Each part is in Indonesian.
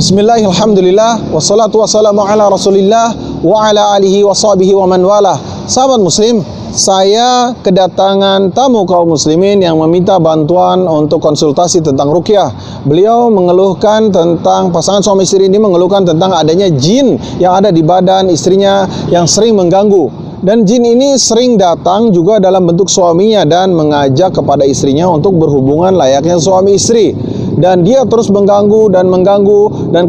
Bismillah, alhamdulillah, wassalatu wassalamu ala rasulillah wa ala alihi wa sahbihi wa man walah. Sahabat muslim, saya kedatangan tamu kaum muslimin yang meminta bantuan untuk konsultasi tentang ruqyah. Beliau mengeluhkan tentang, pasangan suami istri ini mengeluhkan tentang adanya jin yang ada di badan istrinya yang sering mengganggu. Dan jin ini sering datang juga dalam bentuk suaminya dan mengajak kepada istrinya untuk berhubungan layaknya suami istri. Dan dia terus mengganggu dan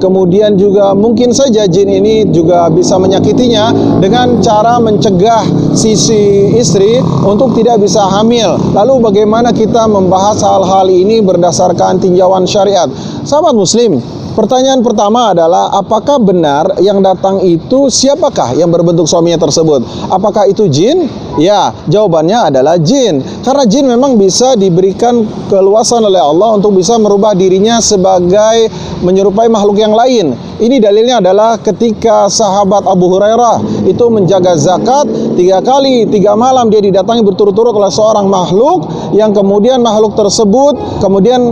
kemudian juga mungkin saja jin ini juga bisa menyakitinya dengan cara mencegah sisi istri untuk tidak bisa hamil. Lalu bagaimana kita membahas hal-hal ini berdasarkan tinjauan syariat? Sahabat muslim, pertanyaan pertama adalah, apakah benar yang datang itu siapakah yang berbentuk suaminya tersebut? Apakah itu jin? Ya, jawabannya adalah jin. Karena jin memang bisa diberikan keluasan oleh Allah untuk bisa merubah dirinya sebagai menyerupai makhluk yang lain. Ini dalilnya adalah ketika sahabat Abu Hurairah itu menjaga zakat 3 kali 3 malam dia didatangi berturut-turut oleh seorang makhluk, yang kemudian makhluk tersebut kemudian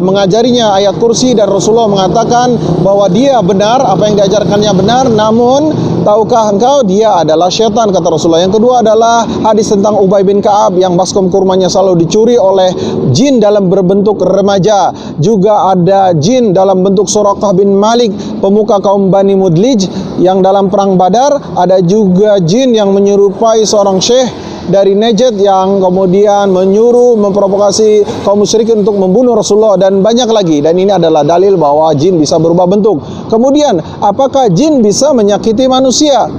mengajarinya ayat kursi, dan Rasulullah mengatakan bahwa dia benar, apa yang diajarkannya benar, namun tahukah engkau dia adalah syaitan, kata Rasulullah. Yang kedua adalah hadis tentang Ubay bin Ka'ab yang baskom kurmanya selalu dicuri oleh jin dalam berbentuk remaja. Juga ada jin dalam bentuk Suraqah bin Malik, pemuka kaum Bani Mudlij yang dalam perang Badar. Ada juga jin yang menyerupai seorang syekh dari Najd yang kemudian menyuruh memprovokasi kaum musyrikin untuk membunuh Rasulullah, dan banyak lagi. Dan ini adalah dalil bahwa jin bisa berubah bentuk. Kemudian, apakah jin bisa menyakiti manusia?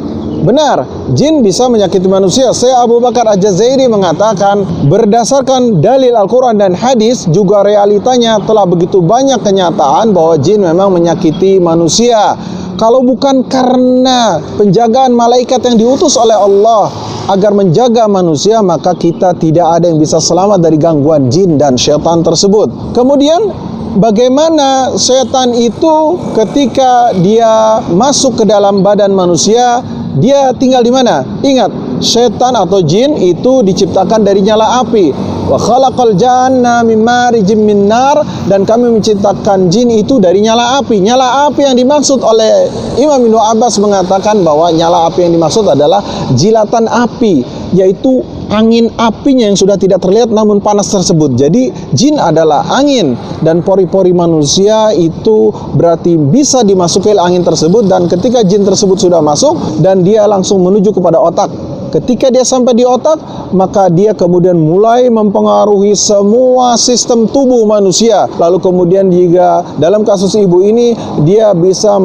Benar, jin bisa menyakiti manusia. Saya Abu Bakar Al-Jazairi mengatakan, berdasarkan dalil Al-Quran dan hadis, juga realitanya telah begitu banyak kenyataan bahwa jin memang menyakiti manusia. Kalau bukan karena penjagaan malaikat yang diutus oleh Allah agar menjaga manusia, maka kita tidak ada yang bisa selamat dari gangguan jin dan syaitan tersebut. Kemudian, bagaimana setan itu ketika dia masuk ke dalam badan manusia, dia tinggal di mana? Ingat, setan atau jin itu diciptakan dari nyala api. Wa khalaqal janna min marijim min nar, dan kami menciptakan jin itu dari nyala api. Nyala api yang dimaksud oleh Imam Ibnu Abbas mengatakan bahwa nyala api yang dimaksud adalah jilatan api, yaitu angin apinya yang sudah tidak terlihat namun panas tersebut. Jadi jin adalah angin, dan pori-pori manusia itu berarti bisa dimasuki angin tersebut, dan ketika jin tersebut sudah masuk dan dia langsung menuju kepada otak. Ketika dia sampai di otak, maka dia kemudian mulai mempengaruhi semua sistem tubuh manusia. Lalu kemudian juga dalam kasus ibu ini, dia bisa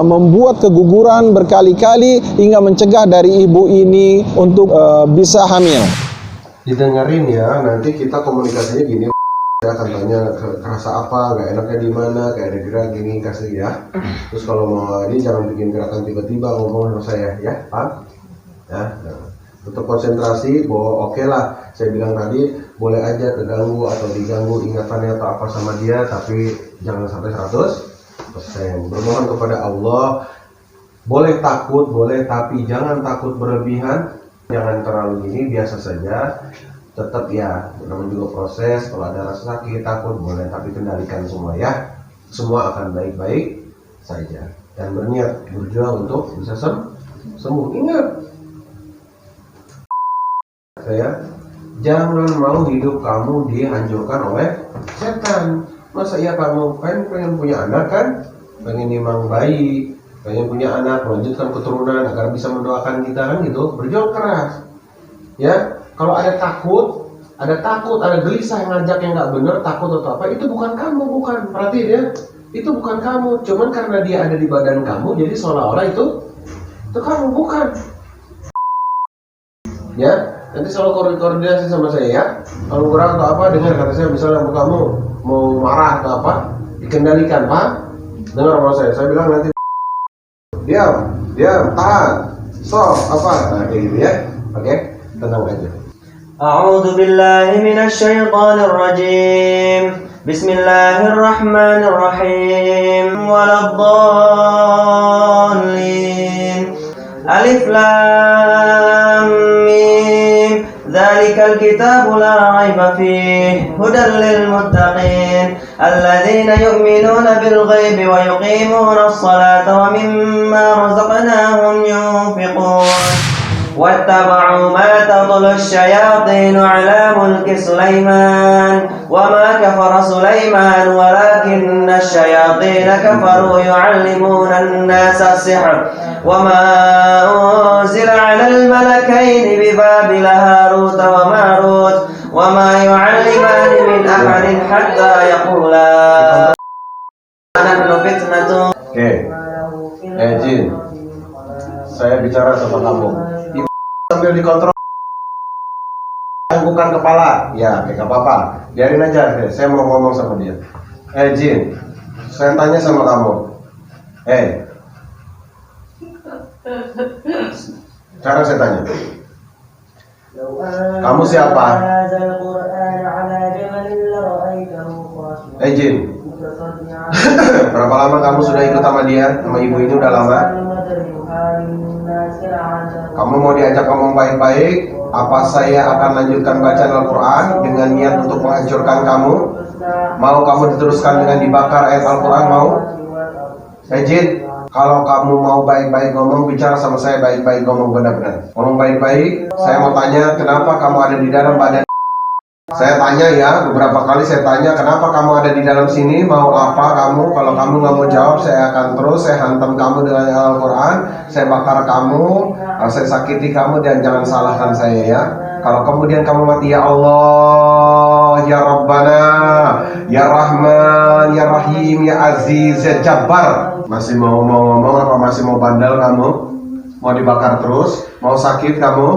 membuat keguguran berkali-kali hingga mencegah dari ibu ini untuk bisa hamil. Didengerin ya, nanti kita komunikasinya gini. Saya akan tanya kerasa apa, gak enaknya di mana, kayak ada gerak gini, kasih ya. Terus kalau mau ini jangan bikin gerakan tiba-tiba ngomong sama saya, ya, Pak. Ya, tetap konsentrasi bahwa oke lah, saya bilang tadi boleh aja keganggu atau diganggu ingatannya atau apa sama dia, tapi jangan sampai 100%. Bermohon kepada Allah, boleh takut, boleh, tapi jangan takut berlebihan, jangan terlalu gini, biasa saja. Tetap ya, namun juga proses. Kalau ada rasa sakit, takut, boleh, tapi kendalikan semua ya. Semua akan baik-baik saja, dan berniat berjuang untuk bisa sembuh. Ingat, saya jangan mau hidup kamu dihancurkan oleh setan. Masa iya kamu pengen punya anak kan, pengen nimang bayi, pengen punya anak, melanjutkan keturunan agar bisa mendoakan kita kan gitu, berjuang keras. Ya, kalau ada takut, ada gelisah yang ngajak yang nggak benar, takut atau apa, itu bukan kamu, bukan. Perhatiin ya, itu bukan kamu. Cuman karena dia ada di badan kamu, jadi seolah-olah itu kamu, bukan. Ya. Nanti selalu koordinasi sama saya ya. Kalau kurang atau apa, dengar kata saya, misalnya kamu mau marah atau apa, dikendalikan, Pak. Dengar sama saya bilang nanti diam, tahan, stop, apa, nah kayak gitu ya. Oke, tenang aja. A'udzu billahi minasy syaithanir rajim. Bismillahirrahmanirrahim. Waladdallin. Alif lam mim. Dzalika ذلك الكتاب لا ريب فيه هدى للمتقين الذين يؤمنون بالغيب ويقيمون الصلاة ومما رزقناهم ينفقون واتبعوا ما تتلو الشياطين على ملك سليمان وما كفر سليمان ولكن الشياطين كفروا يعلمون الناس السحر وما أنزل على الملكين ببابل هاروت وماروت وما يعلمان من أحد حتى يقولا نحن فتنة. Oke, Jin, saya bicara sama kamu. Sambil dikontrol, anggukan kepala. Ya, gak apa-apa. Biarin aja, saya mau ngomong sama dia. Jin, saya tanya sama kamu. Sekarang saya tanya. Kamu siapa? Jin, berapa lama kamu sudah ikut sama dia, sama ibu ini? Udah lama? Kamu mau diajak ngomong baik-baik? Apa saya akan lanjutkan bacaan Al-Quran dengan niat untuk menghancurkan kamu? Mau kamu diteruskan dengan dibakar ayat Al-Quran? Mau? Jin, kalau kamu mau baik-baik ngomong, bicara sama saya baik-baik, ngomong benar-benar. Ngomong baik-baik. Saya mau tanya, kenapa kamu ada di dalam badan? Saya tanya ya, beberapa kali saya tanya, kenapa kamu ada di dalam sini? Mau apa kamu? Kalau kamu nggak mau jawab, saya akan terus, saya hantam kamu dengan Al-Quran, saya bakar kamu, saya sakiti kamu, dan jangan salahkan saya ya. Kalau kemudian kamu mati, ya Allah, ya Rabbana, ya Rahman, ya Rahim, ya Aziz, ya Jabbar. Masih mau ngomong apa masih mau bandel kamu? Mau dibakar terus? Mau sakit kamu?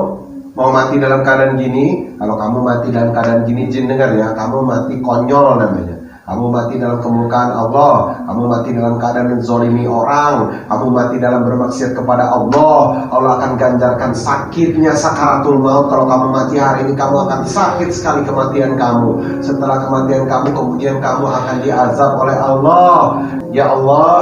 Mau mati dalam keadaan gini? Kalau kamu mati dalam keadaan gini, Jin dengar ya, kamu mati konyol namanya. Kamu mati dalam kemurkaan Allah, kamu mati dalam keadaan menzolimi orang, kamu mati dalam bermaksiat kepada Allah. Allah akan ganjarkan sakitnya sakaratul maut. Kalau kamu mati hari ini, kamu akan sakit sekali kematian kamu. Setelah kematian kamu, kemudian kamu akan diazab oleh Allah. Ya Allah,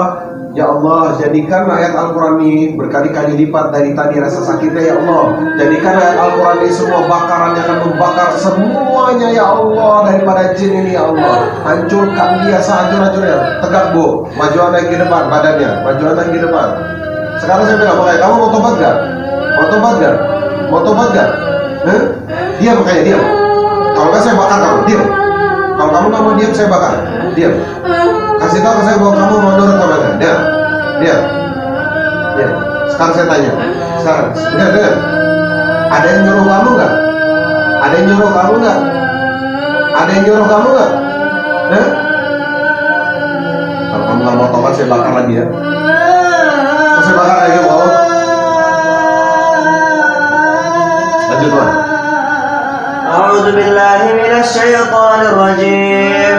ya Allah, jadikan ayat Al-Quran ini berkali-kali lipat dari tadi rasa sakitnya, ya Allah. Jadikan ayat Al-Quran ini semua bakaran yang akan membakar semuanya, ya Allah, daripada jin ini, ya Allah. Hancurkan dia sehancur-hancurnya. Tegak bu, maju naik ke depan badannya, maju naik ke depan. Sekarang saya bilang, makanya kamu mau tobat gak? Mau tobat gak? Mau tobat gak? Diam makanya, diam. Kalau nggak saya bakar kamu, diam. Kalau kamu nggak mau diam, saya bakar. Diam. Kasih tahu ke saya bahwa kamu mau nurut sama saya. Diam. Sekarang saya tanya. Sekarang, dengar. Ada yang nyuruh kamu nggak? Ada yang nyuruh kamu nggak? Ada yang nyuruh kamu nggak? Kalau kamu nggak mau tobat, saya bakar lagi ya. Saya bakar lagi, mau? Lanjut Tuhan. أعوذ بالله من الشيطان الرجيم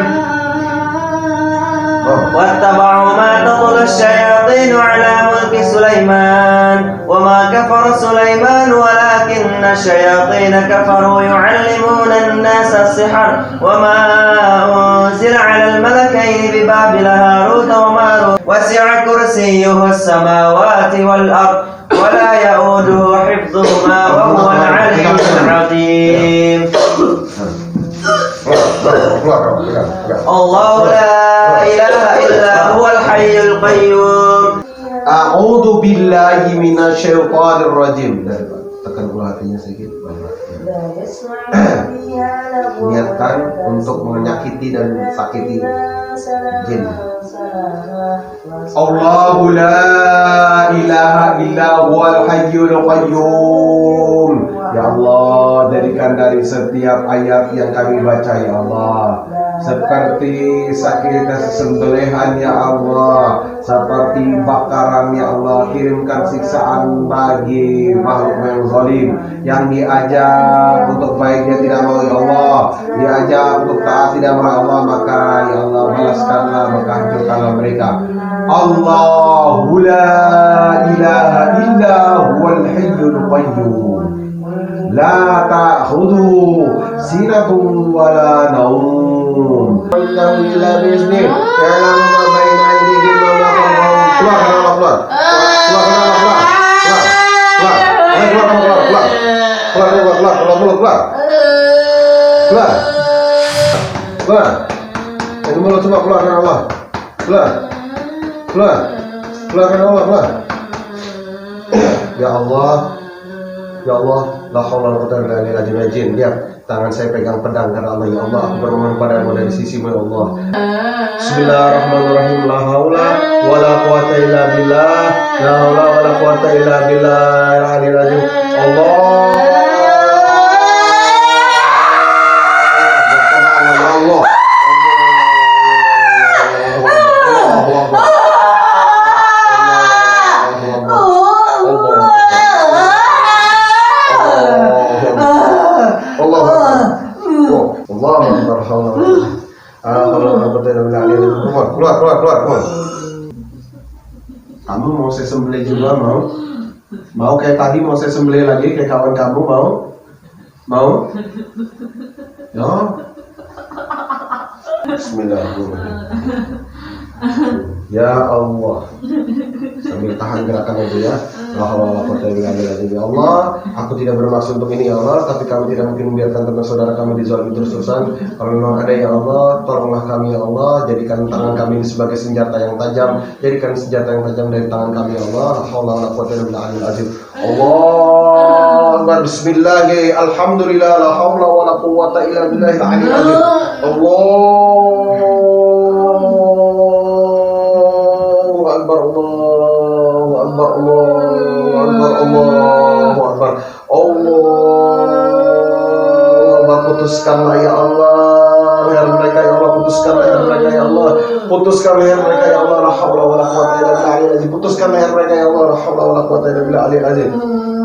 واتبعوا ما تتلو الشياطين على ملك سليمان وما كفر سليمان ولكن الشياطين كفروا يعلمون الناس السحر وما أنزل على الملكين ببابل هاروت وماروت وسع كرسيه السماوات والأرض ولا يؤوده حفظهما وهو العلي العظيم. الله لا إله إلا هو الحي القيوم. A'udzu billahi minasyaitonir rajim. Tekan dulu hatinya sedikit. Niatkan untuk menyakiti dan sakiti jin. Allahu la ilaha illa huwal hayyul qayyum. Ya Allah, jadikan dari setiap ayat yang kami baca, ya Allah, seperti sakit sembelihan, ya Allah, seperti bakaran, ya Allah. Kirimkan siksaan bagi makhluk yang zalim, yang diajak untuk baik dia tidak mau, ya Allah, diajak untuk taat tidak mau, ya Allah, maka ya Allah balaskanlah, maka hancurkanlah mereka. Allahu la ilaha illa huwal hayyul qayyum. La ta'khudhuhu sinatun wa la nawm. Allahu illa bi'izni. Ya'lamu ma baina aydihim wa ma khalfahum. Keluar. Keluar. Keluar. Keluar. Ini mulut coba keluarkan Allah. Keluar. Keluar. Keluarkan Allah, keluar. Ya Allah. Ya Allah, la haula wala quwwata illa billah. Lihat, tangan saya pegang pedang karena Allah. Ya Allah, aku bermohon padamu dari sisimu ya Allah. Bismillahirrahmanirrahim. La haula wala quwwata illa billah. La haula wala quwwata illa billah. Al-aliyyil azim. Allah. Keluar. Kamu mau saya sembelih juga mau? Mau kayak tadi mau saya sembelih lagi kayak kawan kamu mau? Mau? Ya. Bismillahirrahmanirrahim. Ya Allah. Sambil tahan gerakan itu ya. Ya Allah, aku tidak bermaksud untuk ini ya Allah, tapi kami tidak mungkin membiarkan teman saudara kami dizalimi terus-terusan. Kalau memang ada ya Allah, tolonglah kami ya Allah, jadikan tangan kami ini sebagai senjata yang tajam, jadikan senjata yang tajam dari tangan kami ya Allah. La haula wala quwwata illa billahil azim. Allah, bismillah, alhamdulillah, la haula wala quwwata illa billahil azim. Allahu akbar, Allahu akbar, Allahu akbar. Allah, putuskanlah ya Allah leher mereka ya Allah, putuskan leher mereka ya Allah, putuskan leher mereka ya Allah. La haula wala quwwata illa billahil azim. Putuskan leher mereka ya Allah. La haula wala quwwata illa billahil azim.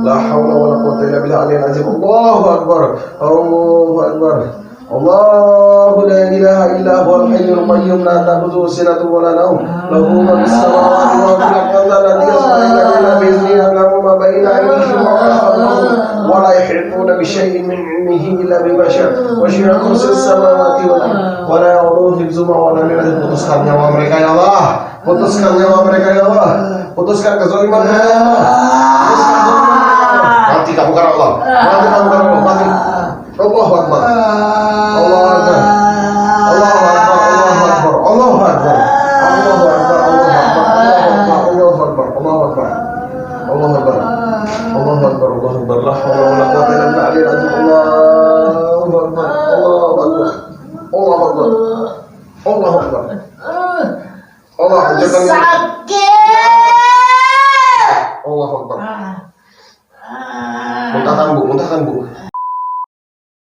La haula wala quwwata illa billahil azim. Allahu akbar, Allahu akbar. Allahu la ilaha illa huwal hayyul qayyum la ta'khudhuhu sinatun wa la nawm lahu ma fis samawati wa ma fil ardi la yasma'una illa bi idhnihi ya'lamu ma bayna aydihim wa ma khalfahum wa la yuhituna bi shay'in min 'ilmihi illa bima sha'a wa wasi'a kursiyyuhu samawati wal ardi wa la ya'uduhu hifdhuhuma wa la yuhituna. Putuskan nyawa mereka ya Allah, putuskan nyawa mereka ya Allah, putuskan kezaliman mereka ya Allah, putuskan kezaliman mereka. Mati kamu karena Allah, mati kamu karena Allah, mati. Allahu akbar. Allahu akbar. Allahu akbar. Allahu akbar. Allahu akbar. Allahu akbar. Allahu akbar. Allahu akbar. Allahu akbar. Allahu akbar. La haula wala quwwata illa billahil azim. Allahu akbar. Allahu akbar. Allahu akbar. Allahu akbar. Allah jangan sakit. Allahu akbar. Muntahkan Bu.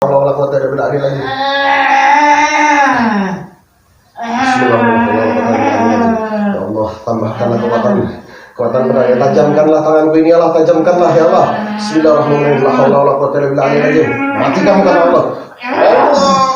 Allah quwwata illa billah lagi. Bismillahirrahmanirrahim. Ya Allah, tambahkanlah kekuatan pedang, tajamkanlah tanganku ini ya Allah, tajamkanlah ya Allah. Bismillahirrahmanirrahim. La haula wala quwwata illa billah lagi. Mati kamu karena Allah. Allah.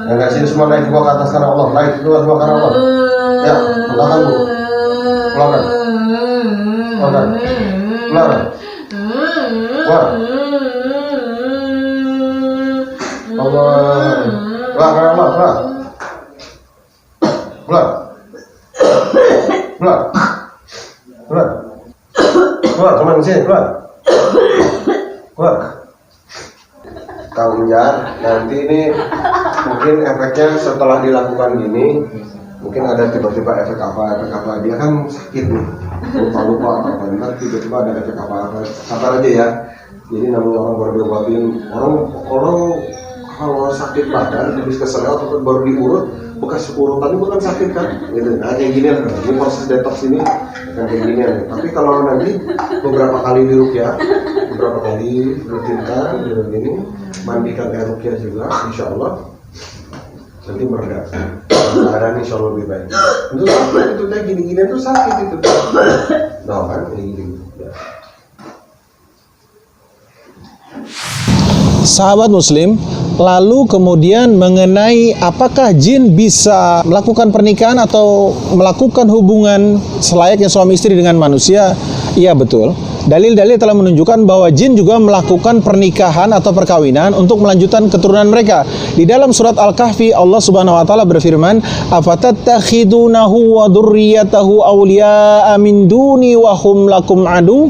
Yang dari sini semua naik ke atas karena Allah, naik keluar semua karena Allah. Ya, mulakan Bu, mulakan, keluar, Allah, karena Allah, keluar, cuma di sini, keluar. Kau menjar, nanti ini mungkin efeknya setelah dilakukan gini, mungkin ada tiba-tiba efek apa, dia kan sakit nih, lupa atau apa, ntar tiba-tiba ada efek apa, sabar aja ya. Jadi namanya orang baru diobatin, orang kalau sakit badan habis keseleo atau baru diurut, bekas urutannya bukan sakit kan, gitu. Nah kayak gini, ini proses detox ini kan kayak gini. Tapi kalau nanti beberapa kali diruqyah, beberapa kali rutinkan, gini, mandikan air ruqyah juga, insya Allah nanti mereda, keadaan insya Allah lebih baik. Itu sakit itu kayak gini-gini itu sakit itu, nah kan kayak gini. Ya. Sahabat muslim, lalu kemudian mengenai apakah jin bisa melakukan pernikahan atau melakukan hubungan selayaknya suami istri dengan manusia? Iya betul. Dalil-dalil telah menunjukkan bahwa jin juga melakukan pernikahan atau perkawinan untuk melanjutkan keturunan mereka. Di dalam surat Al-Kahfi Allah Subhanahu wa taala berfirman, "Afatattakhidunahu wa dzurriyyatahu awliya'a min duni wa hum lakum adu?"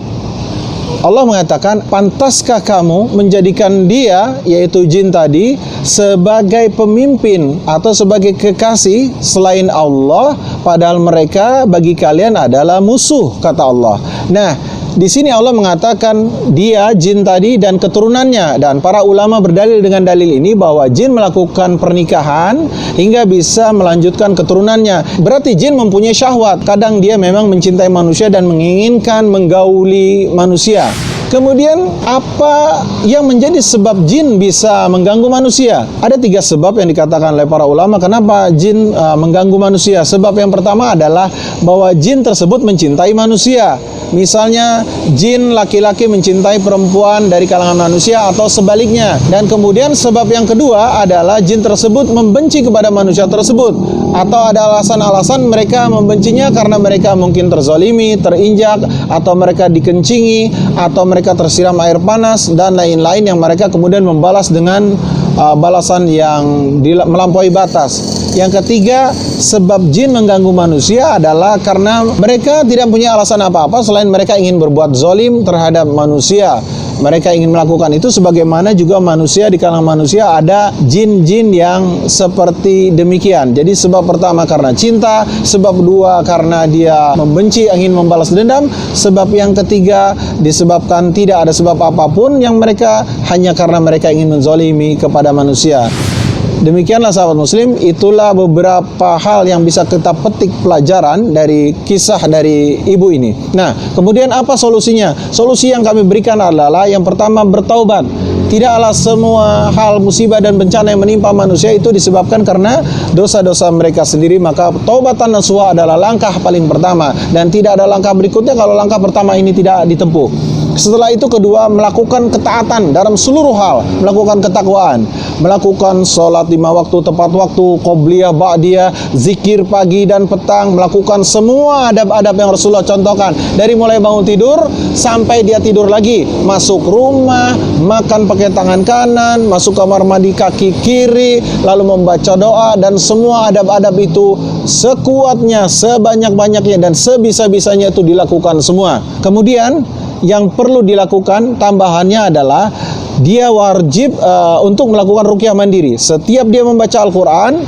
Allah mengatakan, pantaskah kamu menjadikan dia, yaitu jin tadi, sebagai pemimpin atau sebagai kekasih selain Allah, padahal mereka bagi kalian adalah musuh, kata Allah. Nah, di sini Allah mengatakan dia, jin tadi dan keturunannya, dan para ulama berdalil dengan dalil ini bahwa jin melakukan pernikahan hingga bisa melanjutkan keturunannya. Berarti jin mempunyai syahwat. Kadang dia memang mencintai manusia dan menginginkan menggauli manusia. Kemudian apa yang menjadi sebab jin bisa mengganggu manusia? Ada 3 sebab yang dikatakan oleh para ulama kenapa jin mengganggu manusia. Sebab yang pertama adalah bahwa jin tersebut mencintai manusia. Misalnya jin laki-laki mencintai perempuan dari kalangan manusia atau sebaliknya. Dan kemudian sebab yang kedua adalah jin tersebut membenci kepada manusia tersebut. Atau ada alasan-alasan mereka membencinya karena mereka mungkin terzolimi, terinjak, atau mereka dikencingi, atau mereka tersiram air panas dan lain-lain yang mereka kemudian membalas dengan balasan yang melampaui batas. Yang ketiga, sebab jin mengganggu manusia adalah karena mereka tidak punya alasan apa-apa selain mereka ingin berbuat zolim terhadap manusia. Mereka ingin melakukan itu sebagaimana juga manusia, di kalangan manusia ada jin-jin yang seperti demikian. Jadi sebab pertama karena cinta, sebab kedua karena dia membenci, ingin membalas dendam, sebab yang ketiga disebabkan tidak ada sebab apapun yang mereka hanya karena mereka ingin menzalimi kepada manusia. Demikianlah sahabat muslim, itulah beberapa hal yang bisa kita petik pelajaran dari kisah dari ibu ini. Nah, kemudian apa solusinya? Solusi yang kami berikan adalah yang pertama, bertaubat. Tidaklah semua hal musibah dan bencana yang menimpa manusia itu disebabkan karena dosa-dosa mereka sendiri, maka taubatan nasuha adalah langkah paling pertama dan tidak ada langkah berikutnya kalau langkah pertama ini tidak ditempuh. Setelah itu kedua, melakukan ketaatan dalam seluruh hal, melakukan ketakwaan, melakukan sholat 5 waktu tepat waktu, qobliyah, ba'diyah, zikir pagi dan petang, melakukan semua adab-adab yang Rasulullah contohkan, dari mulai bangun tidur sampai dia tidur lagi, masuk rumah, makan pakai tangan kanan, masuk kamar mandi kaki kiri, lalu membaca doa, dan semua adab-adab itu sekuatnya, sebanyak-banyaknya dan sebisa-bisanya itu dilakukan semua. Kemudian yang perlu dilakukan tambahannya adalah dia wajib untuk melakukan ruqyah mandiri. Setiap dia membaca Al-Quran,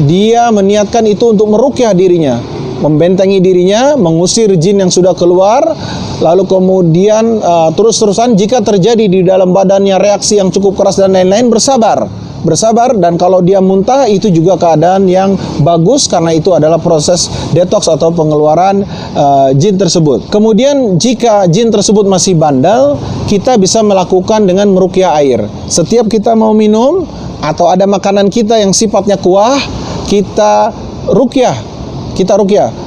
dia meniatkan itu untuk meruqyah dirinya, membentengi dirinya, mengusir jin yang sudah keluar. Lalu kemudian terus-terusan jika terjadi di dalam badannya reaksi yang cukup keras dan lain-lain, bersabar, dan kalau dia muntah itu juga keadaan yang bagus karena itu adalah proses detox atau pengeluaran jin tersebut. Kemudian jika jin tersebut masih bandel, kita bisa melakukan dengan meruqyah air. Setiap kita mau minum atau ada makanan kita yang sifatnya kuah, kita ruqyah.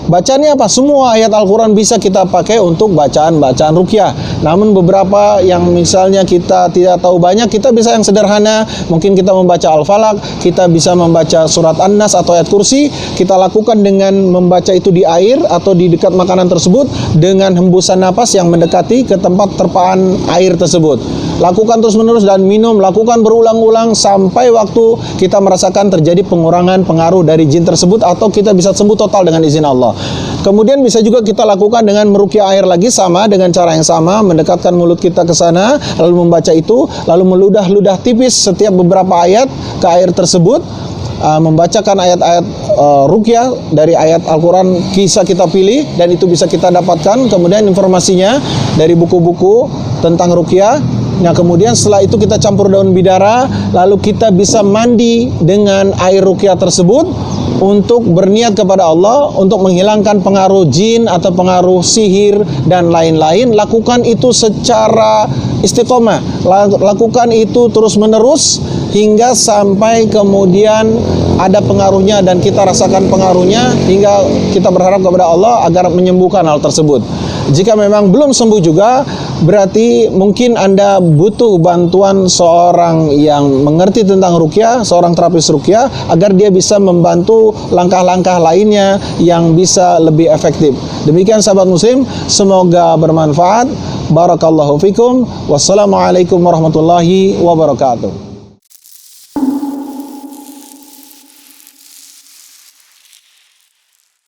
Bacaannya apa? Semua ayat Al-Quran bisa kita pakai untuk bacaan-bacaan ruqyah. Namun beberapa yang misalnya kita tidak tahu banyak, kita bisa yang sederhana. Mungkin kita membaca Al-Falaq, kita bisa membaca surat An-Nas atau ayat kursi. Kita lakukan dengan membaca itu di air atau di dekat makanan tersebut dengan hembusan napas yang mendekati ke tempat terpaan air tersebut. Lakukan terus-menerus dan minum, lakukan berulang-ulang sampai waktu kita merasakan terjadi pengurangan pengaruh dari jin tersebut atau kita bisa sembuh total dengan izin Allah. Kemudian bisa juga kita lakukan dengan meruqyah air lagi, sama dengan cara yang sama, mendekatkan mulut kita ke sana, lalu membaca itu, lalu meludah-ludah tipis setiap beberapa ayat ke air tersebut. membacakan ayat-ayat ruqyah dari ayat Al-Quran kisah kita pilih, dan itu bisa kita dapatkan kemudian informasinya dari buku-buku tentang ruqyah. Nah, kemudian setelah itu kita campur daun bidara, lalu kita bisa mandi dengan air ruqyah tersebut untuk berniat kepada Allah untuk menghilangkan pengaruh jin atau pengaruh sihir dan lain-lain. Lakukan itu secara istiqomah, lakukan itu terus menerus hingga sampai kemudian ada pengaruhnya dan kita rasakan pengaruhnya, hingga kita berharap kepada Allah agar menyembuhkan hal tersebut. Jika memang belum sembuh juga, berarti mungkin Anda butuh bantuan seorang yang mengerti tentang ruqyah, seorang terapis ruqyah, agar dia bisa membantu langkah-langkah lainnya yang bisa lebih efektif. Demikian sahabat muslim, semoga bermanfaat. Barakallahu fikum. Wassalamualaikum warahmatullahi wabarakatuh.